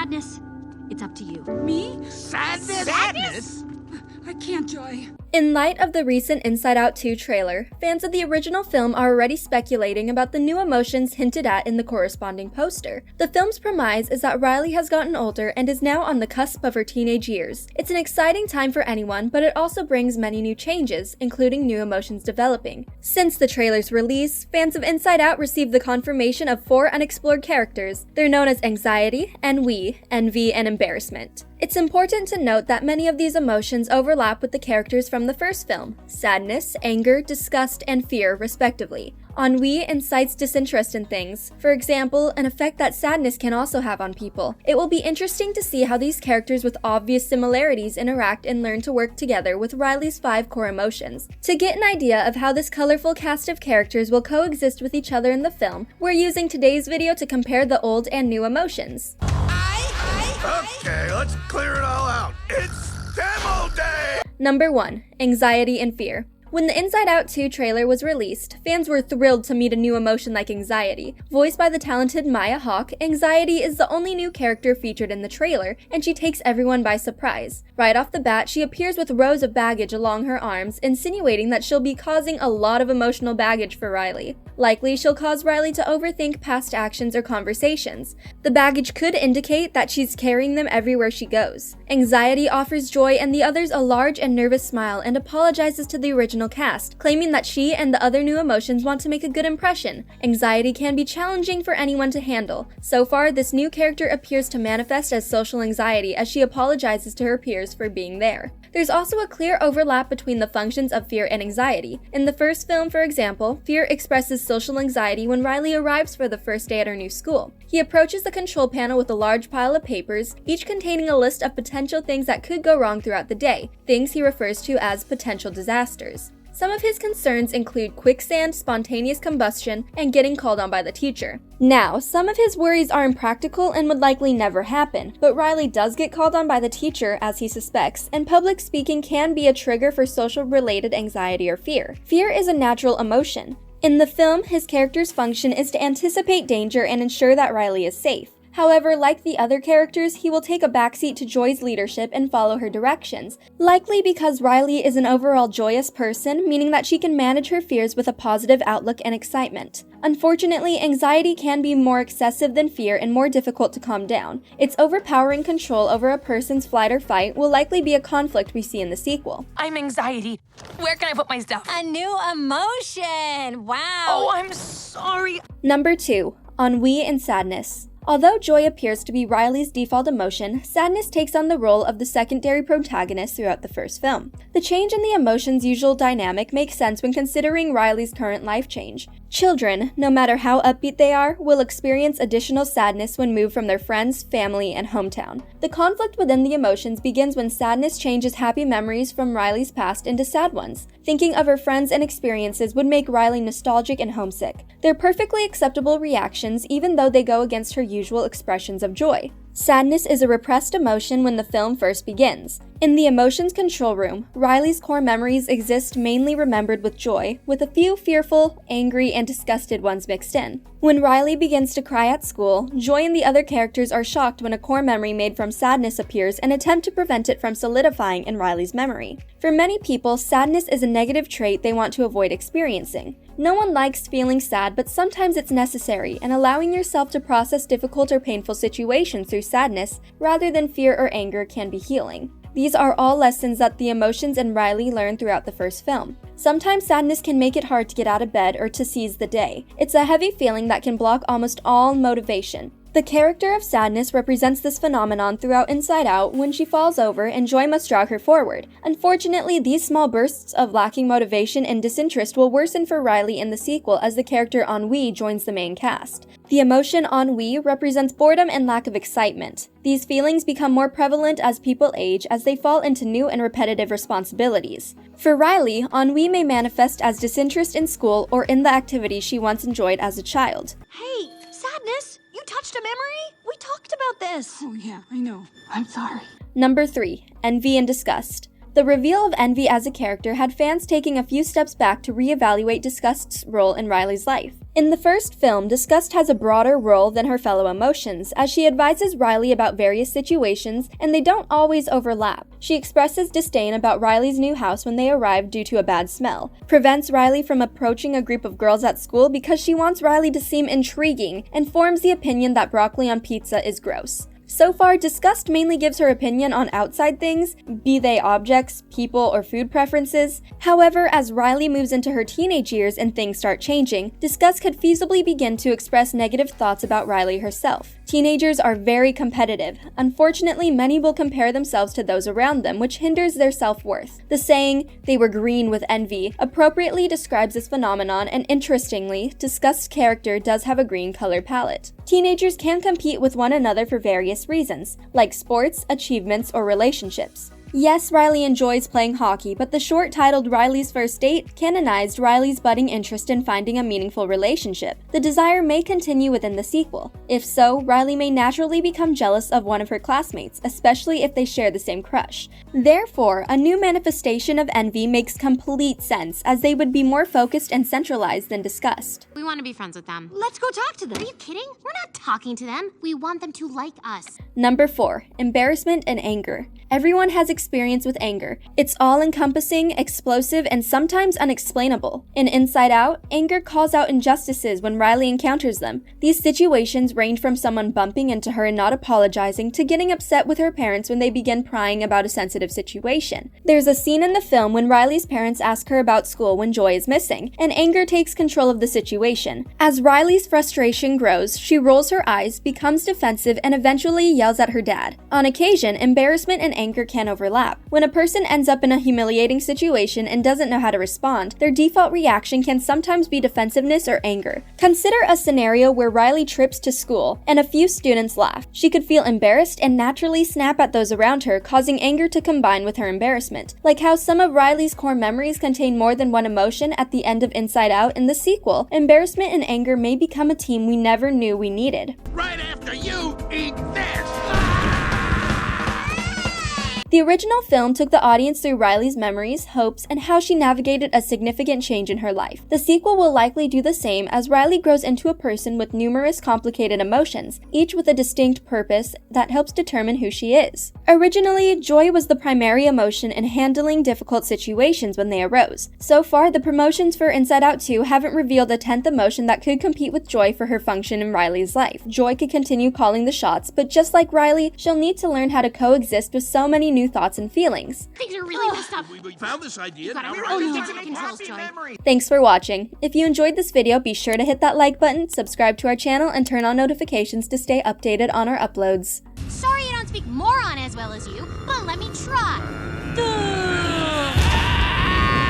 Sadness, it's up to you. Me? Sadness? I can't, Joy. In light of the recent Inside Out 2 trailer, fans of the original film are already speculating about the new emotions hinted at in the corresponding poster. The film's premise is that Riley has gotten older and is now on the cusp of her teenage years. It's an exciting time for anyone, but it also brings many new changes, including new emotions developing. Since the trailer's release, fans of Inside Out received the confirmation of 4 unexplored characters. They're known as anxiety, ennui, envy, and embarrassment. It's important to note that many of these emotions overlap with the characters from the first film: sadness, anger, disgust, and fear, respectively. Ennui incites disinterest in things, for example, an effect that sadness can also have on people. It will be interesting to see how these characters with obvious similarities interact and learn to work together with Riley's 5 core emotions. To get an idea of how this colorful cast of characters will coexist with each other in the film, we're using today's video to compare the old and new emotions. Okay, let's clear it all out. It's demo day! Number 1. Anxiety and fear. When the Inside Out 2 trailer was released, fans were thrilled to meet a new emotion like anxiety. Voiced by the talented Maya Hawke, anxiety is the only new character featured in the trailer, and she takes everyone by surprise. Right off the bat, she appears with rows of baggage along her arms, insinuating that she'll be causing a lot of emotional baggage for Riley. Likely, she'll cause Riley to overthink past actions or conversations. The baggage could indicate that she's carrying them everywhere she goes. Anxiety offers Joy and the others a large and nervous smile and apologizes to the original cast, claiming that she and the other new emotions want to make a good impression. Anxiety can be challenging for anyone to handle. So far, this new character appears to manifest as social anxiety as she apologizes to her peers for being there. There's also a clear overlap between the functions of fear and anxiety. In the first film, for example, fear expresses social anxiety when Riley arrives for the first day at her new school. He approaches the control panel with a large pile of papers, each containing a list of potential things that could go wrong throughout the day, things he refers to as potential disasters. Some of his concerns include quicksand, spontaneous combustion, and getting called on by the teacher. Now, some of his worries are impractical and would likely never happen, but Riley does get called on by the teacher, as he suspects, and public speaking can be a trigger for social-related anxiety or fear. Fear is a natural emotion. In the film, his character's function is to anticipate danger and ensure that Riley is safe. However, like the other characters, he will take a backseat to Joy's leadership and follow her directions, likely because Riley is an overall joyous person, meaning that she can manage her fears with a positive outlook and excitement. Unfortunately, anxiety can be more excessive than fear and more difficult to calm down. Its overpowering control over a person's flight or fight will likely be a conflict we see in the sequel. I'm anxiety. Where can I put my stuff? A new emotion! Wow! Oh, I'm sorry. Number 2. Ennui and sadness. Although joy appears to be Riley's default emotion, sadness takes on the role of the secondary protagonist throughout the first film. The change in the emotion's usual dynamic makes sense when considering Riley's current life change. Children, no matter how upbeat they are, will experience additional sadness when moved from their friends, family, and hometown. The conflict within the emotions begins when sadness changes happy memories from Riley's past into sad ones. Thinking of her friends and experiences would make Riley nostalgic and homesick. They're perfectly acceptable reactions even though they go against her usual expressions of joy. Sadness is a repressed emotion when the film first begins. In the emotions control room, Riley's core memories exist mainly remembered with joy, with a few fearful, angry, and disgusted ones mixed in. When Riley begins to cry at school, Joy and the other characters are shocked when a core memory made from sadness appears and attempt to prevent it from solidifying in Riley's memory. For many people, sadness is a negative trait they want to avoid experiencing. No one likes feeling sad, but sometimes it's necessary, and allowing yourself to process difficult or painful situations through sadness, rather than fear or anger, can be healing. These are all lessons that the emotions and Riley learn throughout the first film. Sometimes sadness can make it hard to get out of bed or to seize the day. It's a heavy feeling that can block almost all motivation. The character of sadness represents this phenomenon throughout Inside Out when she falls over and Joy must drag her forward. Unfortunately, these small bursts of lacking motivation and disinterest will worsen for Riley in the sequel as the character Ennui joins the main cast. The emotion ennui represents boredom and lack of excitement. These feelings become more prevalent as people age as they fall into new and repetitive responsibilities. For Riley, ennui may manifest as disinterest in school or in the activities she once enjoyed as a child. Hey, Sadness, you touched a memory? We talked about this. Oh yeah, I know. I'm sorry. Number 3. Envy and disgust. The reveal of Envy as a character had fans taking a few steps back to reevaluate Disgust's role in Riley's life. In the first film, Disgust has a broader role than her fellow emotions, as she advises Riley about various situations, and they don't always overlap. She expresses disdain about Riley's new house when they arrive due to a bad smell, prevents Riley from approaching a group of girls at school because she wants Riley to seem intriguing, and forms the opinion that broccoli on pizza is gross. So far, Disgust mainly gives her opinion on outside things, be they objects, people, or food preferences. However, as Riley moves into her teenage years and things start changing, Disgust could feasibly begin to express negative thoughts about Riley herself. Teenagers are very competitive. Unfortunately, many will compare themselves to those around them, which hinders their self-worth. The saying, "they were green with envy," appropriately describes this phenomenon, and interestingly, Disgust's character does have a green color palette. Teenagers can compete with one another for various reasons, like sports, achievements, or relationships. Yes, Riley enjoys playing hockey, but the short titled Riley's First Date canonized Riley's budding interest in finding a meaningful relationship. The desire may continue within the sequel. If so, Riley may naturally become jealous of one of her classmates, especially if they share the same crush. Therefore, a new manifestation of envy makes complete sense, as they would be more focused and centralized than Disgust. We want to be friends with them. Let's go talk to them. Are you kidding? We're not talking to them. We want them to like us. Number 4. Embarrassment and anger. Everyone has experience with anger. It's all-encompassing, explosive, and sometimes unexplainable. In Inside Out, anger calls out injustices when Riley encounters them. These situations range from someone bumping into her and not apologizing to getting upset with her parents when they begin prying about a sensitive situation. There's a scene in the film when Riley's parents ask her about school when Joy is missing, and anger takes control of the situation. As Riley's frustration grows, she rolls her eyes, becomes defensive, and eventually yells at her dad. On occasion, embarrassment and anger can overlap. When a person ends up in a humiliating situation and doesn't know how to respond, their default reaction can sometimes be defensiveness or anger. Consider a scenario where Riley trips to school and a few students laugh. She could feel embarrassed and naturally snap at those around her, causing anger to combine with her embarrassment. Like how some of Riley's core memories contain more than one emotion at the end of Inside Out in the sequel, embarrassment and anger may become a team we never knew we needed. Right after you eat this! The original film took the audience through Riley's memories, hopes, and how she navigated a significant change in her life. The sequel will likely do the same as Riley grows into a person with numerous complicated emotions, each with a distinct purpose that helps determine who she is. Originally, joy was the primary emotion in handling difficult situations when they arose. So far, the promotions for Inside Out 2 haven't revealed a 10th emotion that could compete with joy for her function in Riley's life. Joy could continue calling the shots, but just like Riley, she'll need to learn how to coexist with so many new thoughts and feelings. Things are really messed up. We found this idea. Gotta Now really we're get some controls, Joy. Thanks for watching. If you enjoyed this video, be sure to hit that like button, subscribe to our channel, and turn on notifications to stay updated on our uploads. Sorry I don't speak moron as well as you, but let me try.